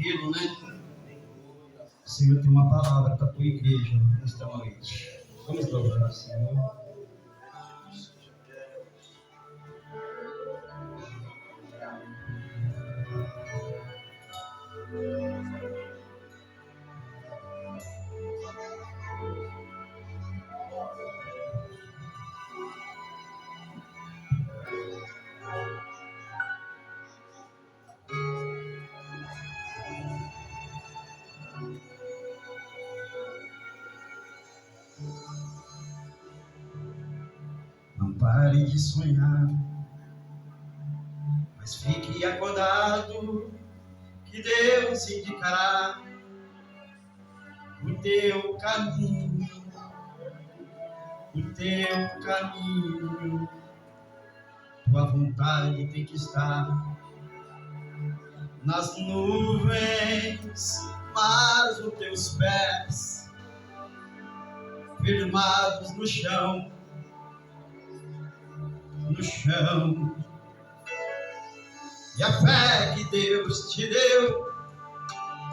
gelo, né? O Senhor tem uma palavra para a tua igreja nesta noite. Vamos louvar o Senhor. Não pare de sonhar, mas fique acordado, que Deus indicará o teu caminho, o teu caminho. Tua vontade tem que estar nas nuvens, mas os teus pés firmados no chão. E a fé que Deus te deu,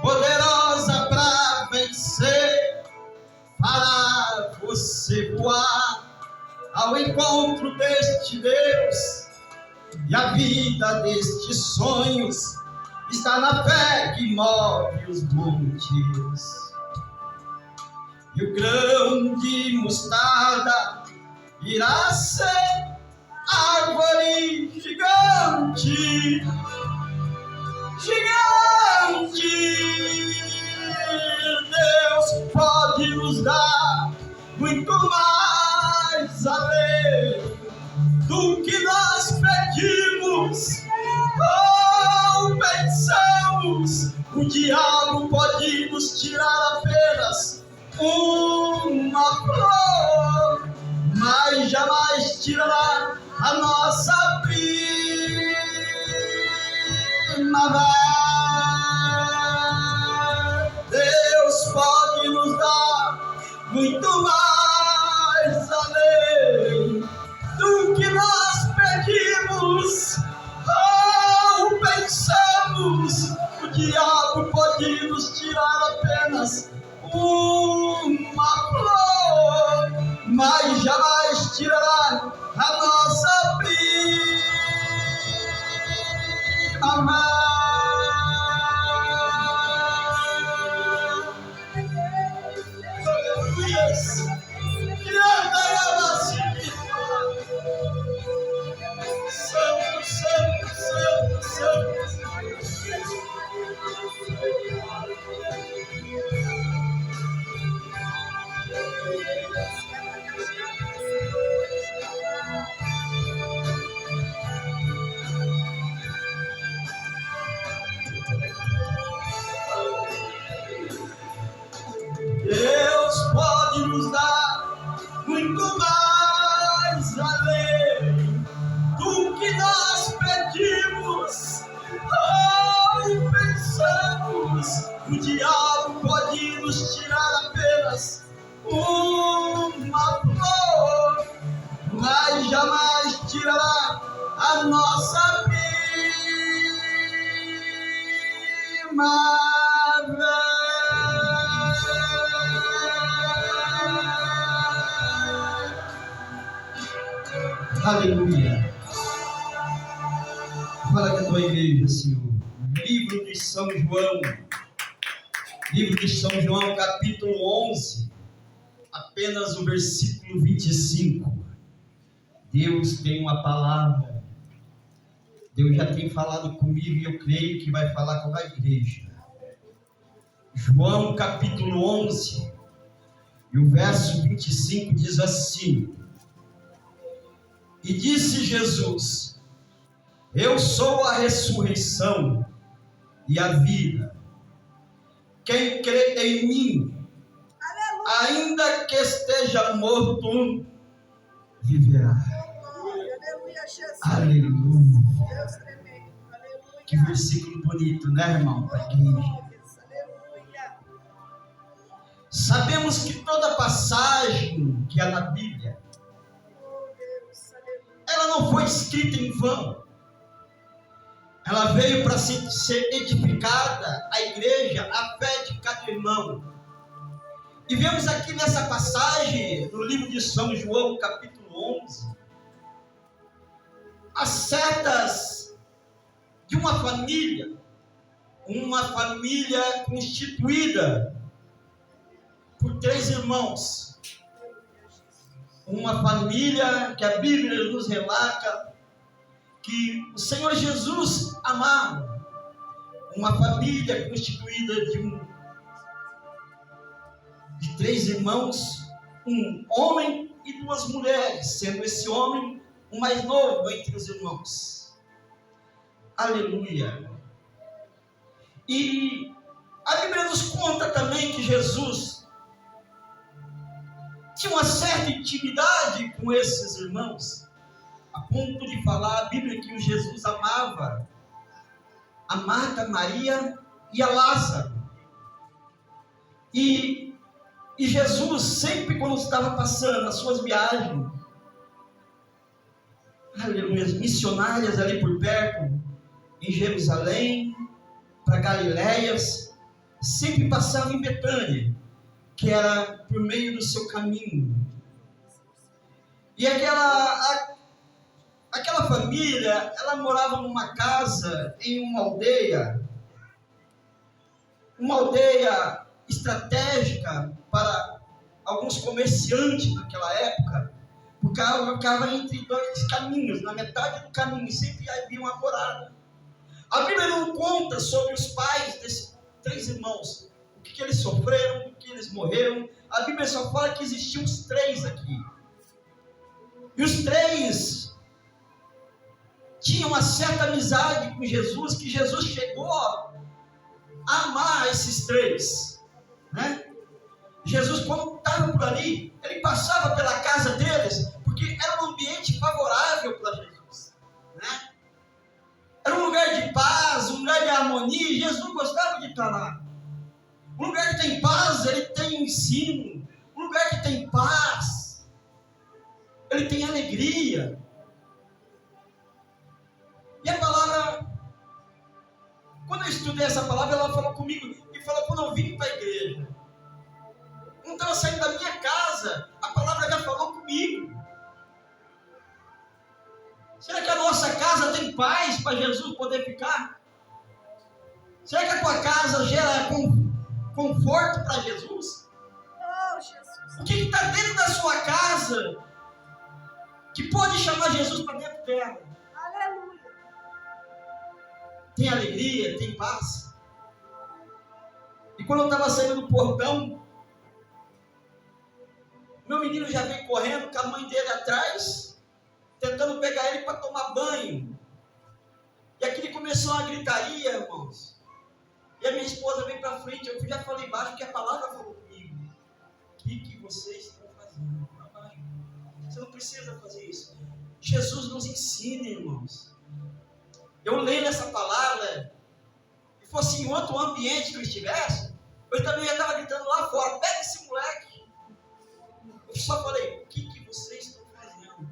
poderosa para vencer, fará você voar ao encontro deste Deus. E a vida destes sonhos está na fé que move os montes. E o grão de mostarda irá ser árvore gigante, Deus pode nos dar muito mais além do que nós pedimos ou pensamos. O diabo pode nos tirar apenas uma flor, mas jamais tirará a nossa primavera. Deus pode nos dar muito mais além do que nós pedimos ou pensamos. O diabo pode nos tirar apenas uma flor, mas jamais tirará a nossa primavera. Santo, santo, santo, santo. Deus pode nos dar muito mais além do que nós pedimos ou pensamos. O diabo pode nos tirar apenas uma flor, mas jamais tirará a nossa primavera. Aleluia. Fala com a tua igreja, Senhor. Livro de São João, capítulo 11, apenas o versículo 25. Deus tem uma palavra. Deus já tem falado comigo e eu creio que vai falar com a igreja. João capítulo 11 e o verso 25 diz assim: E disse Jesus: Eu sou a ressurreição e a vida. Quem crê em mim, ainda que esteja morto, viverá. Aleluia. Que versículo bonito, né, irmão? Para a igreja. Sabemos que toda passagem que há na Bíblia, ela não foi escrita em vão. Ela veio para ser edificada, a igreja irmão. E vemos aqui nessa passagem, no livro de São João, capítulo 11, as setas de uma família constituída por 3 irmãos. Uma família que a Bíblia nos relata que o Senhor Jesus amava. Uma família constituída de 3 irmãos, um homem e 2 mulheres, sendo esse homem o mais novo entre os irmãos. Aleluia! E a Bíblia nos conta também que Jesus tinha uma certa intimidade com esses irmãos, a ponto de falar a Bíblia que o Jesus amava a Marta, Maria e a Lázaro. E Jesus, sempre quando estava passando as suas viagens, aleluia, missionárias ali por perto, em Jerusalém, para Galiléias, sempre passava em Betânia, que era por meio do seu caminho. E aquela família, ela morava numa casa, em uma aldeia estratégica para alguns comerciantes naquela época, porque ela ficava entre 2 caminhos, na metade do caminho sempre havia uma morada. A Bíblia não conta sobre os pais desses 3 irmãos, o que eles sofreram, o que eles morreram. A Bíblia só fala que existiam os 3 aqui. E os 3 tinham uma certa amizade com Jesus, que Jesus chegou a amar esses 3, né? Jesus, quando estava por ali, ele passava pela casa deles, porque era um ambiente favorável para Jesus, né? Era um lugar de paz, um lugar de harmonia. Jesus gostava de estar lá. Um lugar que tem paz, ele tem ensino. Um lugar que tem paz, ele tem alegria. E a palavra, quando eu estudei essa palavra, ela falou comigo, e falou quando eu vim para a igreja. Não estava saindo da minha casa, a palavra já falou comigo. Será que a nossa casa tem paz para Jesus poder ficar? Será que a tua casa gera conforto para Jesus? Oh, Jesus. O que está dentro da sua casa que pode chamar Jesus para dentro dela? Aleluia. Tem alegria, tem paz. E quando eu estava saindo do portão, meu menino já veio correndo com a mãe dele atrás, tentando pegar ele para tomar banho. E aquele começou uma gritaria, irmãos. E a minha esposa veio para frente, eu já falei baixo, que a palavra falou comigo. O que vocês estão fazendo? Baixo. Você não precisa fazer isso. Jesus nos ensina, irmãos. Eu leio essa palavra, e fosse em outro ambiente que eu estivesse, eu também já estava gritando lá fora, pega esse moleque. Eu só falei, o que vocês estão fazendo?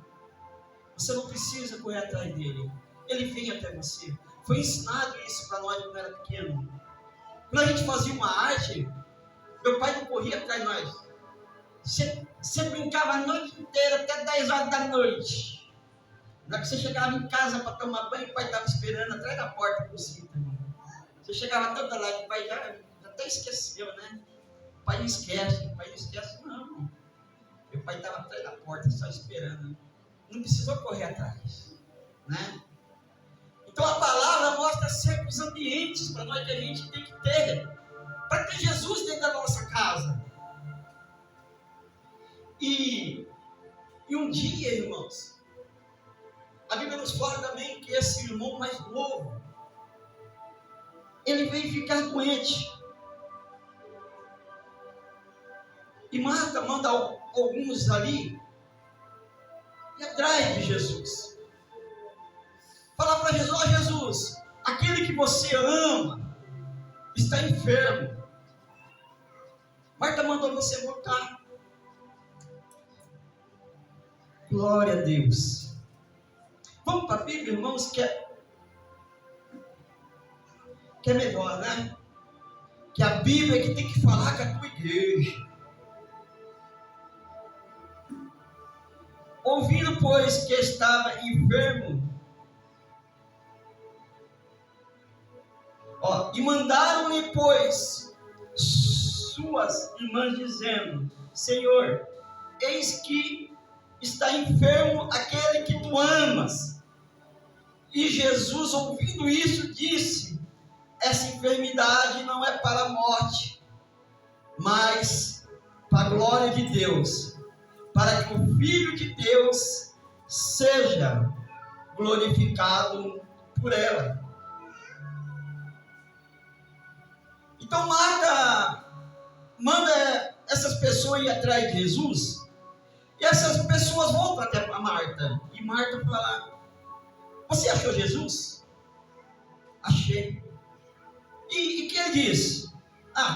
Você não precisa correr atrás dele. Ele vem até você. Foi ensinado isso para nós quando era pequeno. Quando a gente fazia uma arte, meu pai não corria atrás de nós. Você brincava a noite inteira, até 10 horas da noite. Na hora que você chegava em casa para tomar banho, o pai estava esperando atrás da porta por cima. Você chegava toda lá, o pai já até esqueceu, né? O pai não esquece, não. Meu pai estava atrás da porta, só esperando. Não precisou correr atrás, né? Então a palavra mostra sempre os ambientes para nós que a gente tem que ter, para ter Jesus dentro da nossa casa. E um dia, irmãos, a Bíblia nos fala também que esse irmão mais novo, ele veio ficar doente. E Marta manda alguns ali e atrás de Jesus. Fala para Jesus, ó Jesus, aquele que você ama está enfermo. Marta mandou você voltar. Glória a Deus. Vamos para a Bíblia, irmãos, que é melhor, né? que a Bíblia é que tem que falar com a tua igreja. Ouvindo, pois, que estava enfermo, e mandaram-lhe, pois, suas irmãs, dizendo: Senhor, eis que está enfermo aquele que tu amas. E Jesus, ouvindo isso, disse: essa enfermidade não é para a morte, mas para a glória de Deus, para que o Filho de Deus seja glorificado por ela. Então Marta manda essas pessoas ir atrás de Jesus, e essas pessoas voltam até a Marta, e Marta fala: você achou Jesus? Achei. E que ele diz?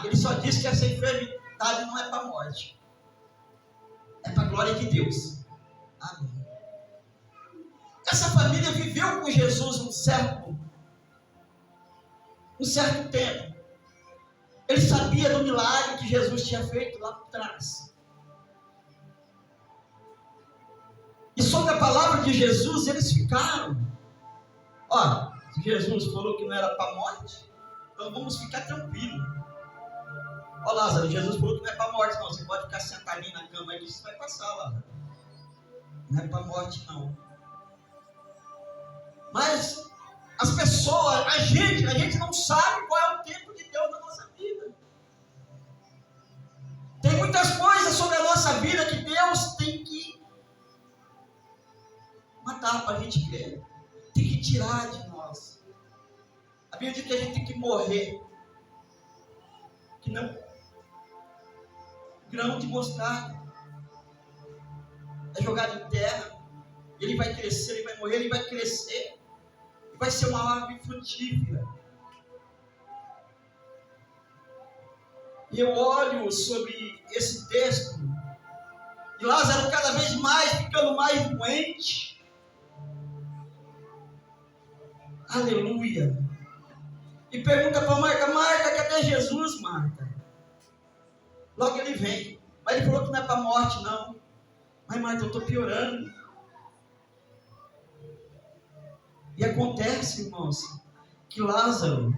Ele só disse que essa enfermidade não é para a morte, é para a glória de Deus. Amém. Essa família viveu com Jesus um certo tempo. Ele sabia do milagre que Jesus tinha feito lá atrás. E sobre a palavra de Jesus, eles ficaram: se Jesus falou que não era para a morte, então vamos ficar tranquilos. Lázaro, Jesus falou que não é para a morte, não. Você pode ficar sentadinho na cama aí, isso vai passar, Lázaro. Não é para a morte, não. Mas as pessoas, a gente não sabe qual é o tempo de Deus na nossa vida. Tem muitas coisas sobre a nossa vida que Deus tem que matar para a gente crer. Tem que tirar de nós. A Bíblia diz que a gente tem que morrer. Que não grão de mostarda. É jogado em terra. Ele vai crescer, ele vai morrer, ele vai crescer. E vai ser uma árvore frutífera. E eu olho sobre esse texto, e Lázaro cada vez mais ficando mais doente. Aleluia. E pergunta para Marta: Marta, cadê Jesus, Marta? Logo ele vem. Mas ele falou que não é para a morte, não. Mas Marta, eu estou piorando. E acontece, irmãos, que Lázaro,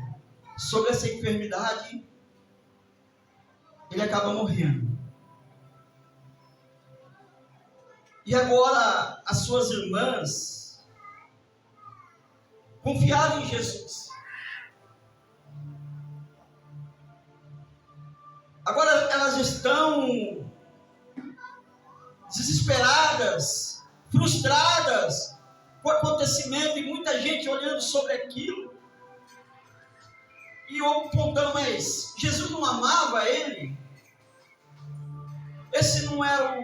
sobre essa enfermidade, ele acaba morrendo. E agora as suas irmãs confiaram em Jesus. Agora elas estão desesperadas, frustradas com o acontecimento, e muita gente olhando sobre aquilo e apontando: mas Jesus não amava ele? Esse não era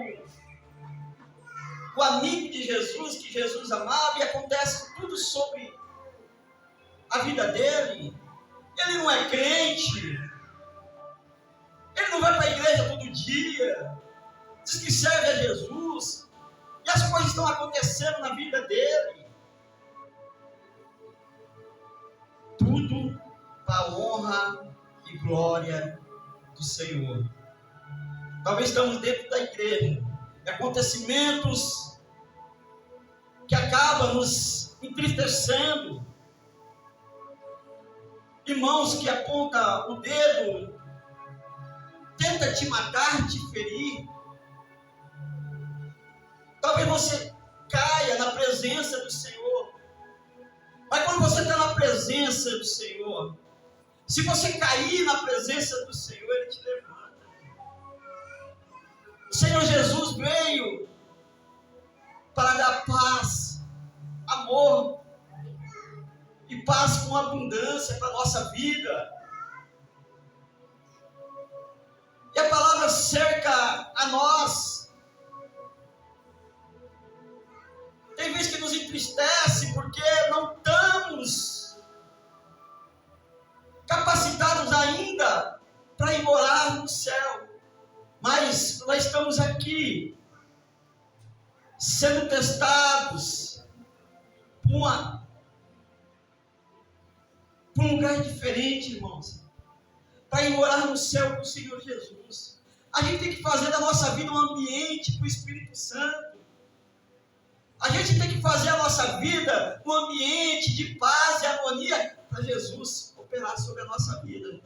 o amigo de Jesus, que Jesus amava? E acontece tudo sobre a vida dele. Ele não é crente, ele não vai para a igreja todo dia, diz que serve a Jesus, e as coisas estão acontecendo na vida dele. Tudo para a honra e glória do Senhor. Talvez estamos dentro da igreja, e acontecimentos que acabam nos entristecendo, irmãos que apontam o dedo, tenta te matar, te ferir. Talvez você caia na presença do Senhor. Mas quando você está na presença do Senhor, se você cair na presença do Senhor, Ele te levanta. O Senhor Jesus veio para dar paz, amor e paz com abundância para a nossa vida. E a palavra cerca a nós. Tem vezes que nos entristece porque não estamos capacitados ainda para ir morar no céu. Mas nós estamos aqui sendo testados por um lugar diferente, irmãos. para ir morar no céu com o Senhor Jesus. A gente tem que fazer da nossa vida um ambiente para o Espírito Santo. A gente tem que fazer a nossa vida um ambiente de paz e harmonia para Jesus operar sobre a nossa vida.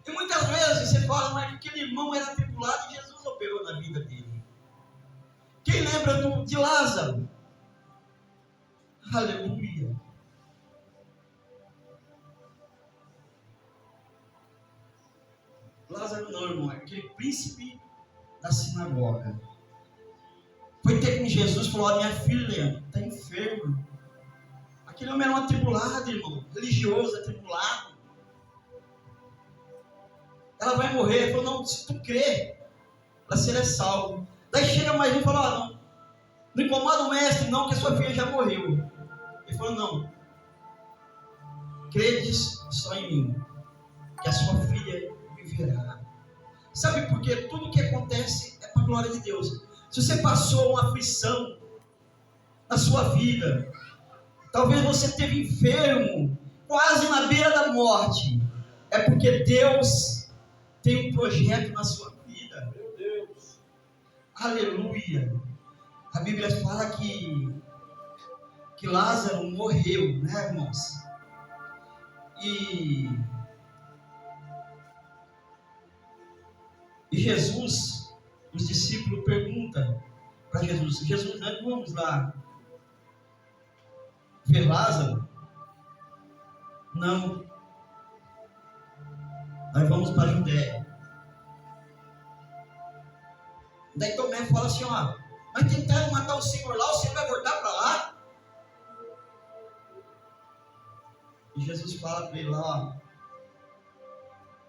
E muitas vezes você fala, mas aquele irmão era atribulado e Jesus operou na vida dele. Quem lembra de Lázaro? Aleluia. Lázaro não, irmão, é aquele príncipe da sinagoga. Foi ter com Jesus e falou, minha filha está enferma. Aquele homem era um atribulado, irmão, religioso, atribulado. Ela vai morrer. Ele falou, não, se tu crer, ela será salva. Daí chega mais um e fala, não incomoda o mestre não, que a sua filha já morreu. Ele falou, não, credes só em mim, que a sua filha viverá. Sabe por quê? Tudo que acontece é para a glória de Deus. Se você passou uma aflição na sua vida, talvez você esteve enfermo, quase na beira da morte, é porque Deus tem um projeto na sua vida. Meu Deus. Aleluia. A Bíblia fala que Lázaro morreu, né, irmãos? E Jesus, os discípulos perguntam para Jesus, nós vamos lá ver Lázaro? Não. Nós vamos para a Judéia. Daí Tomé fala assim, mas tentaram matar o Senhor lá, o Senhor vai voltar para lá? E Jesus fala para ele lá,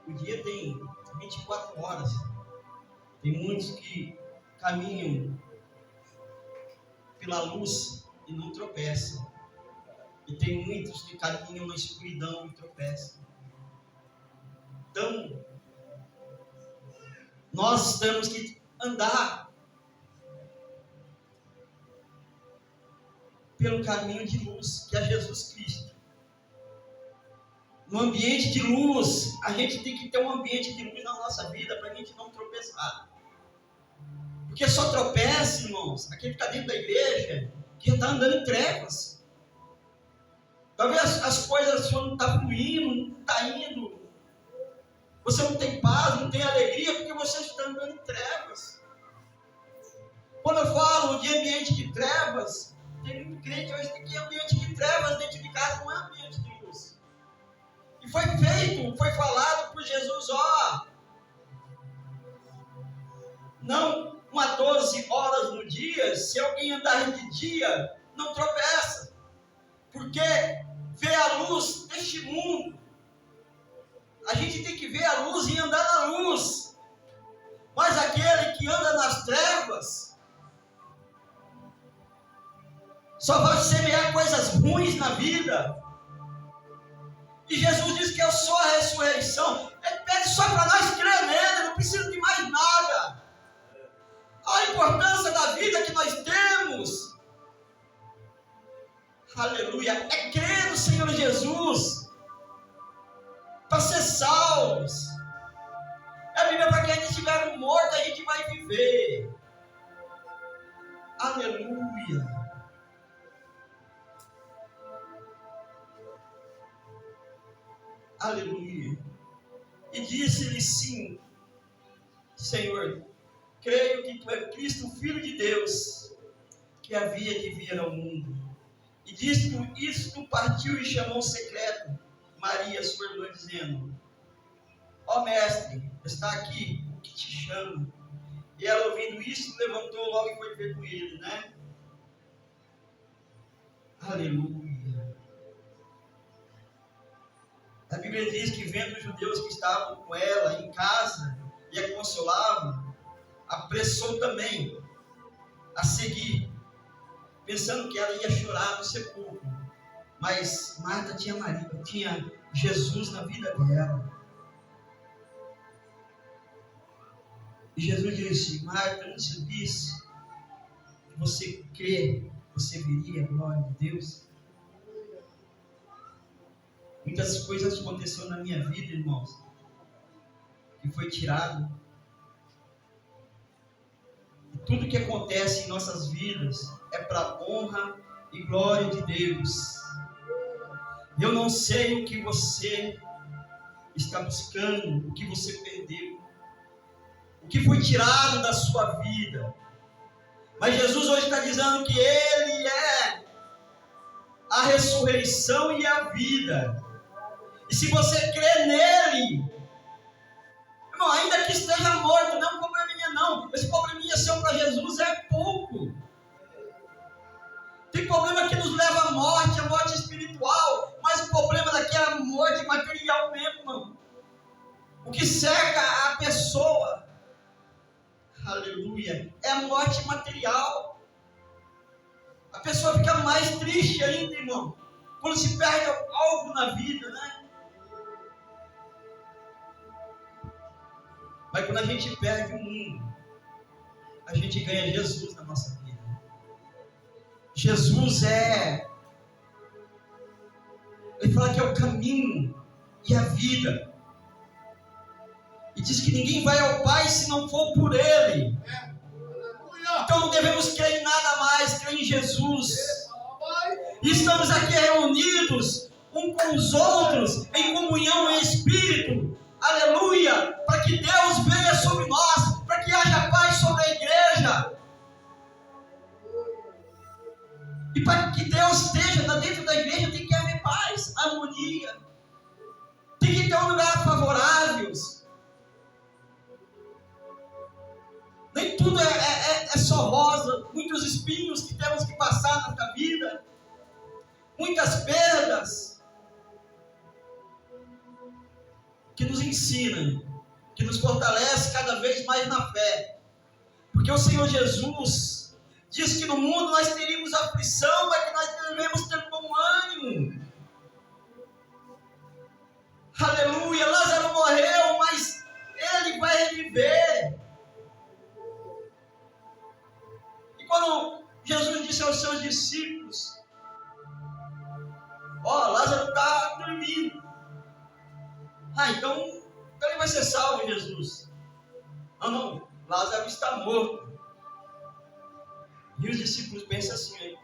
o dia tem 24 horas. Tem muitos que caminham pela luz e não tropeçam. E tem muitos que caminham na escuridão e tropeçam. Então, nós temos que andar pelo caminho de luz, que é Jesus Cristo. No ambiente de luz, a gente tem que ter um ambiente de luz na nossa vida para a gente não tropeçar. Porque só tropeça, irmãos, aquele que está dentro da igreja, que já está andando em trevas. Talvez as coisas não estão fluindo, não está indo. Você não tem paz, não tem alegria, porque você está andando em trevas. Quando eu falo de ambiente de trevas, tem muito crente hoje que é ambiente de trevas dentro de casa, não é ambiente de luz. E foi falado por Jesus, não uma 12 horas no dia, se alguém andar de dia, não tropeça. Porque vê a luz deste mundo. A gente tem que ver a luz e andar na luz. Mas aquele que anda nas trevas só vai semear coisas ruins na vida. E Jesus diz que eu sou a ressurreição. Ele pede só para nós crer nele, não precisa de mais nada. Olha a importância da vida que nós temos. Aleluia. É crer no Senhor Jesus para ser salvos. É a Bíblia para que a gente estiver morto, a gente vai viver. Aleluia. Aleluia. E disse-lhe sim, Senhor, creio que tu és Cristo, Filho de Deus, que havia de vir ao mundo. E disse isto, partiu e chamou secreto Maria, sua irmã, dizendo, mestre, está aqui o que te chama. E ela, ouvindo isso, levantou logo e foi ver com ele, né? Aleluia. A Bíblia diz que vendo os judeus que estavam com ela em casa e a consolavam, apressou também a seguir, pensando que ela ia chorar no sepulcro. Mas Marta tinha Jesus na vida dela. E Jesus disse, Marta, não se disse que você crê, você veria a glória de Deus? Muitas coisas aconteceram na minha vida, irmãos, que foi tirado. E tudo que acontece em nossas vidas é para a honra e glória de Deus. Eu não sei o que você está buscando, o que você perdeu, o que foi tirado da sua vida. Mas Jesus hoje está dizendo que Ele é a ressurreição e a vida. E se você crê nele, irmão, ainda que esteja morto, não é um probleminha não. Esse probleminha seu para Jesus é pouco. Tem problema que nos leva à morte, a morte espiritual. Mas o problema daqui é a morte material mesmo, irmão. O que cerca a pessoa, aleluia, é a morte material. A pessoa fica mais triste ainda, irmão, quando se perde algo na vida, né? Mas quando a gente perde o mundo, a gente ganha Jesus na nossa vida. Jesus Ele fala que é o caminho e a vida. E diz que ninguém vai ao Pai se não for por Ele. Então não devemos crer em nada mais, crer em Jesus. E estamos aqui reunidos, um com os outros, em comunhão em Espírito. Aleluia! Para que Deus venha sobre nós, para que haja paz sobre a igreja. E para que Deus esteja dentro da igreja, tem que haver paz, harmonia. Tem que ter um lugar favorável. Nem tudo é só rosa, muitos espinhos que temos que passar nesta vida, muitas perdas que nos ensinam, que nos fortalece cada vez mais na fé. Porque o Senhor Jesus diz que no mundo nós teríamos aflição, mas que nós devemos ter bom ânimo. Aleluia, Lázaro morreu, mas ele vai reviver. E quando Jesus disse aos seus discípulos, Lázaro está dormindo. Então ele vai ser salvo, Jesus. Não, Lázaro está morto. E os discípulos pensam assim,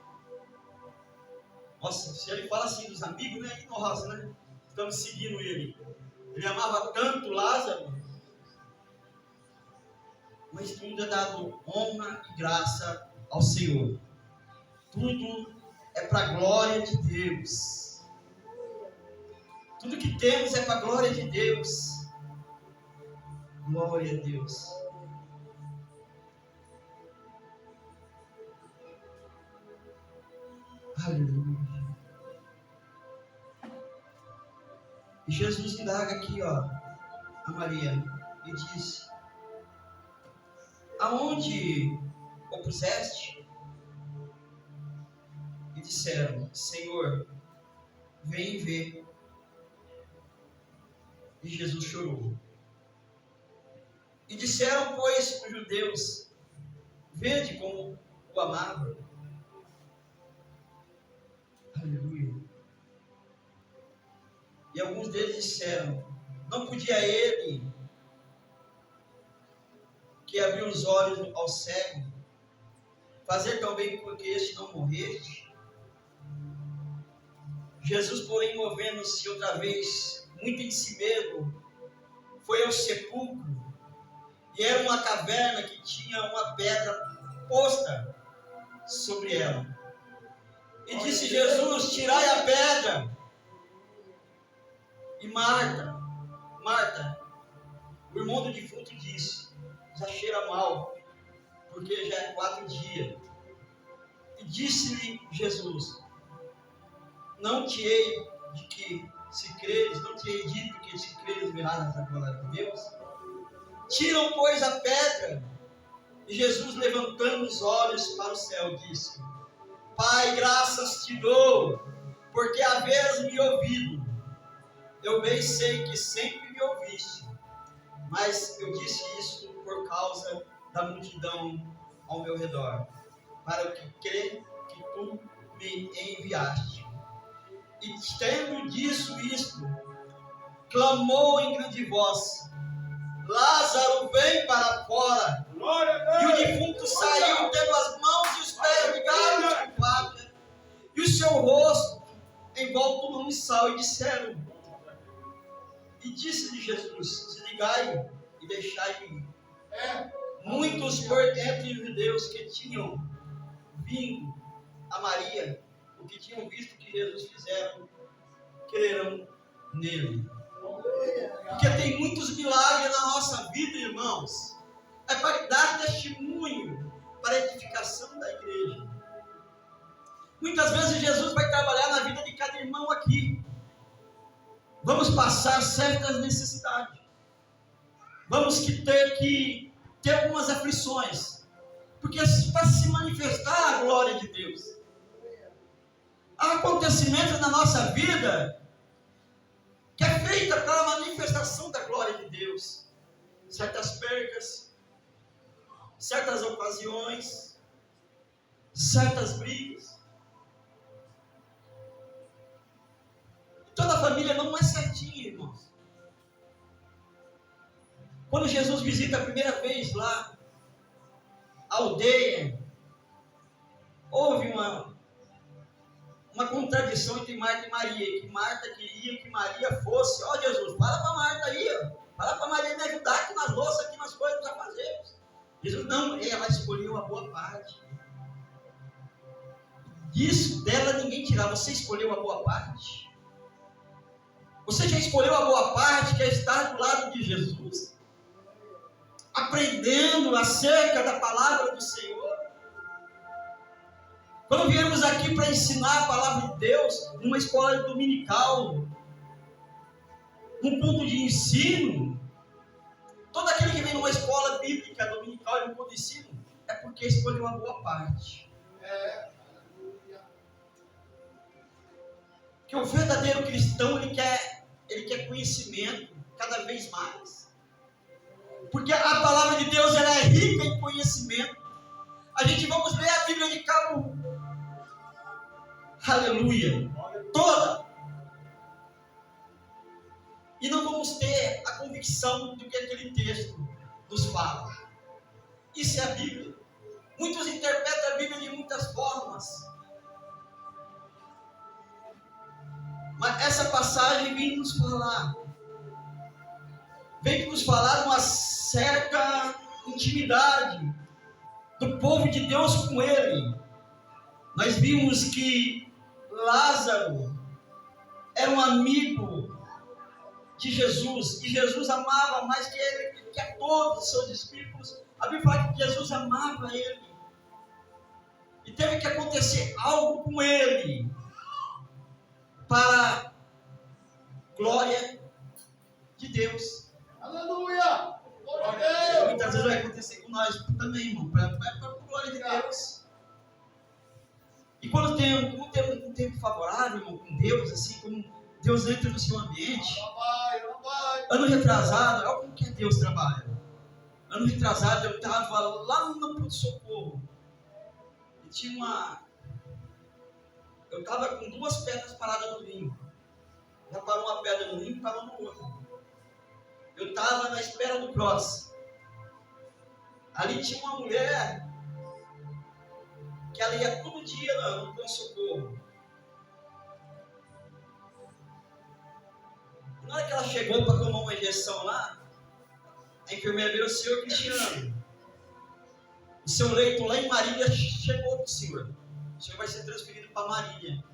nossa, se ele fala assim dos amigos, né? Nossa, né? Estamos seguindo ele. Ele amava tanto Lázaro. Mas tudo é dado honra e graça ao Senhor. Tudo é para a glória de Deus. Tudo que temos é para a glória de Deus. Glória a Deus. Aleluia. E Jesus indaga aqui, a Maria, e disse: aonde o puseste? E disseram: Senhor, vem ver. E Jesus chorou. E disseram, pois, os judeus: vede como o amava. Aleluia. E alguns deles disseram: não podia ele, que abriu os olhos ao cego, fazer também com que este não morresse? Jesus, porém, movendo-se outra vez, muito em si mesmo, foi ao sepulcro, e era uma caverna que tinha uma pedra posta sobre ela. E disse Jesus: tirai a pedra. E Marta, o irmão do defunto, disse: já cheira mal, porque já é 4 dias. E disse-lhe Jesus: não te hei de que se creres, não te hei dito que se creres verás a glória de Deus? Tiram, pois, a pedra. E Jesus, levantando os olhos para o céu, disse: Pai, graças te dou, porque haveres me ouvido. Eu bem sei que sempre me ouviste, mas eu disse isso por causa da multidão ao meu redor, para que crê que tu me enviaste. E tendo disso isto, clamou em grande voz: Lázaro, vem para fora. E o defunto saiu, tendo as mãos e os pés ligados com palha, e o seu rosto envolto num sal, e disseram. E disse-lhe Jesus: desligai e deixai ir. Muitos por entre os judeus que tinham vindo a Maria, o que tinham visto que Jesus fizeram, creram nele. Porque tem muitos milagres na nossa vida, irmãos. É para dar testemunho para a edificação da igreja. Muitas vezes Jesus vai trabalhar na vida de cada irmão aqui. Vamos passar certas necessidades. Vamos ter que ter algumas aflições. Porque para se manifestar a glória de Deus. Há acontecimentos na nossa vida que é feita para a manifestação da glória de Deus. Certas percas, certas ocasiões, certas brigas. Toda família não é certinha, irmãos. Quando Jesus visita a primeira vez lá, a aldeia, houve uma contradição entre Marta e Maria, que Marta queria que Maria fosse. Ó Jesus, fala para Marta aí, fala para Maria me ajudar aqui nas louças, aqui nas coisas que nós fazemos. Jesus, não, ela escolheu a boa parte. Disso dela ninguém tirar. Você escolheu a boa parte? Você já escolheu a boa parte, que é estar do lado de Jesus, aprendendo acerca da palavra do Senhor? Quando viemos aqui para ensinar a palavra de Deus, numa escola dominical, num ponto de ensino, todo aquele que vem numa escola bíblica dominical e num ponto de ensino, é porque escolheu a boa parte. Que o verdadeiro cristão, ele quer conhecimento cada vez mais. Porque a palavra de Deus, ela é rica em conhecimento. A gente vamos ler a Bíblia de cabo, aleluia, toda. E não vamos ter a convicção do que aquele texto nos fala. Isso é a Bíblia. Muitos interpretam a Bíblia de muitas formas. Mas essa passagem vem nos falar de uma certa intimidade do povo de Deus com ele. Nós vimos que Lázaro era um amigo de Jesus, e Jesus amava mais que ele, que a todos os seus discípulos. A Bíblia fala que Jesus amava ele, e teve que acontecer algo com ele para a glória de Deus. Aleluia! Glória a Deus! Muitas vezes vai acontecer com nós também, irmão, para a glória de Deus. E quando tem um tempo favorável, irmão, com Deus, assim, como Deus entra no seu ambiente. Ano retrasado, olha como que Deus trabalha. Ano retrasado eu estava lá no pronto-socorro. E tinha eu estava com 2 pedras paradas no rim. Já parou uma pedra no rim e parou no outro. Eu estava na espera do cross. Ali tinha uma mulher que ela ia todo dia no pronto-socorro. Na hora que ela chegou para tomar uma injeção lá, a enfermeira virou: senhor Cristiano, o seu leito lá em Marília chegou para o senhor vai ser transferido para Marília.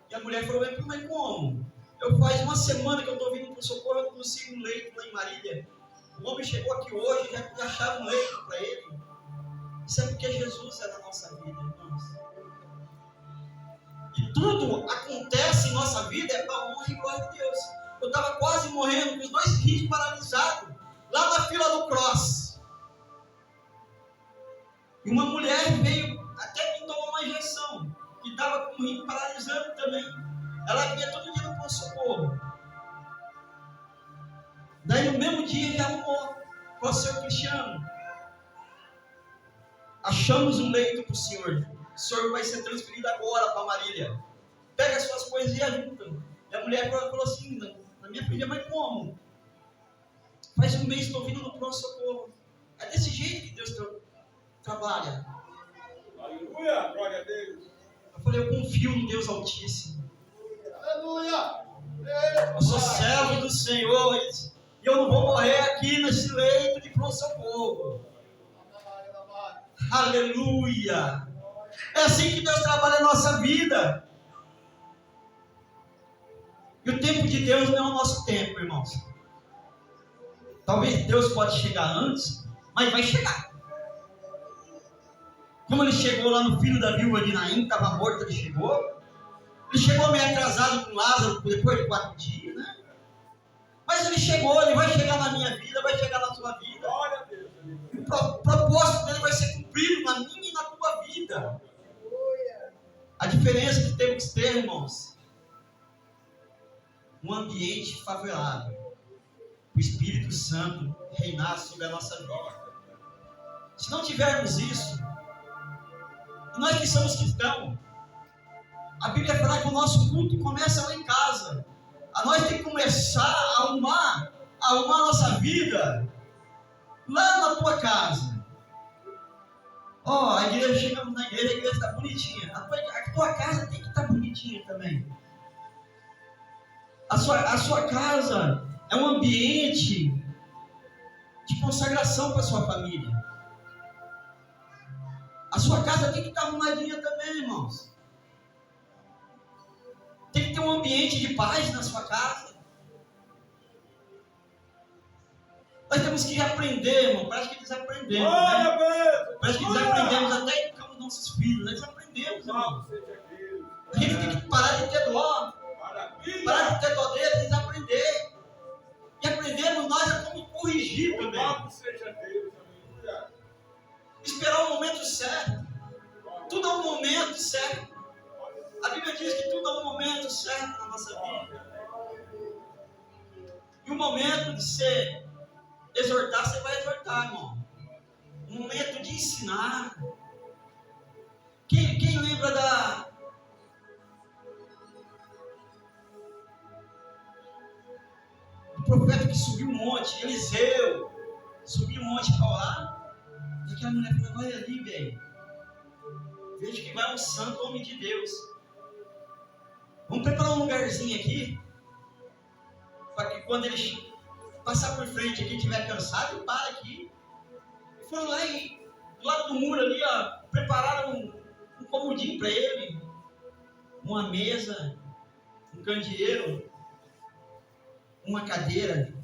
E a mulher falou: mas como? Eu faz uma semana que eu estou vindo para o socorro, eu não consigo um leito lá em Marília. O homem chegou aqui hoje, já achava um leito para ele. Isso é porque Jesus é na nossa vida, irmãos. E tudo acontece em nossa vida é para a honra e glória de Deus. Eu estava quase morrendo, com os 2 rins paralisados, lá na fila do cross. E uma mulher veio até me tomar uma injeção, que estava com o rim paralisando também. Ela vinha todo dia no pronto-socorro. Daí no mesmo dia já arrumou com o seu Cristiano. Achamos um leito para o senhor. O senhor vai ser transferido agora para Marília. pega as suas coisas e ajuda. E a mulher falou assim, na minha filha, mas como? Faz um mês que estou vindo no pronto-socorro. É desse jeito que Deus trabalha. Aleluia, glória a Deus. Eu falei, eu confio no Deus Altíssimo. Aleluia. Eu sou servo do Senhor e eu não vou morrer aqui nesse leito de pronto-socorro. Aleluia. É assim que Deus trabalha a nossa vida. E o tempo de Deus não é o nosso tempo, irmãos. Talvez Deus pode chegar antes, mas vai chegar. Como ele chegou lá no filho da viúva de Naim, que estava morto, ele chegou. Ele chegou meio atrasado com Lázaro, depois de 4 dias, né? Mas ele chegou, ele vai chegar na minha vida, vai chegar na sua vida. Glória a Deus. O propósito dele vai ser cumprido na minha e na tua vida. A diferença que temos que ter, irmãos, um ambiente favorável, o Espírito Santo reinar sobre a nossa vida. Se não tivermos isso, nós que somos cristãos, a Bíblia fala que o nosso culto começa lá em casa. A nós tem que começar a arrumar a nossa vida lá na tua casa. A igreja, chegamos na igreja, a igreja está bonitinha. A tua casa tem que estar bonitinha também. A sua casa é um ambiente de consagração para a sua família. A sua casa tem que estar arrumadinha também, irmãos. Tem que ter um ambiente de paz na sua casa. Nós temos que aprender, irmão. Parece que desaprendemos, né? Parece que desaprendemos até educamos nossos filhos. Nós desaprendemos, irmão. A gente tem que parar de ter dó. Parar de ter dó deles e desaprender. E aprendemos nós a como corrigir também. Esperar o momento certo. Tudo é um momento certo. A Bíblia diz que tudo é um momento certo na nossa vida. E o momento de você exortar, você vai exortar, irmão. O momento de ensinar. Quem lembra do profeta que subiu um monte, Eliseu, subiu um monte para orar? E aquela mulher falou, olha ali, velho. Veja que vai um santo homem de Deus. Vamos preparar um lugarzinho aqui, para que quando ele passar por frente aqui, estiver cansado, ele para aqui. E foram lá e, do lado do muro ali, prepararam um comodinho para ele, uma mesa, um candeeiro, uma cadeira,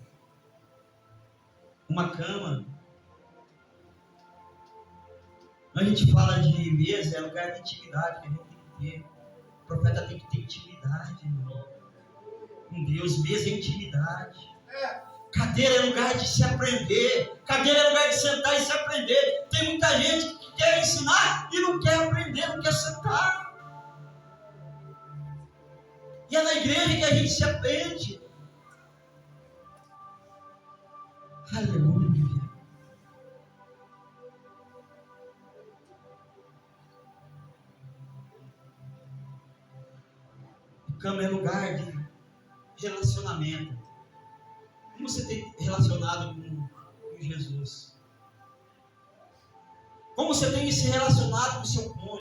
uma cama. Quando a gente fala de mesa, é lugar de intimidade que a gente tem que ter. O profeta tem que ter intimidade, irmão. Com Deus, mesa é intimidade. Cadeira é lugar de se aprender. Cadeira é lugar de sentar e se aprender. Tem muita gente que quer ensinar e não quer aprender, não quer sentar. E é na igreja que a gente se aprende. Aleluia. Cama é lugar de relacionamento. Como você tem relacionado com Jesus? Como você tem se relacionado com o seu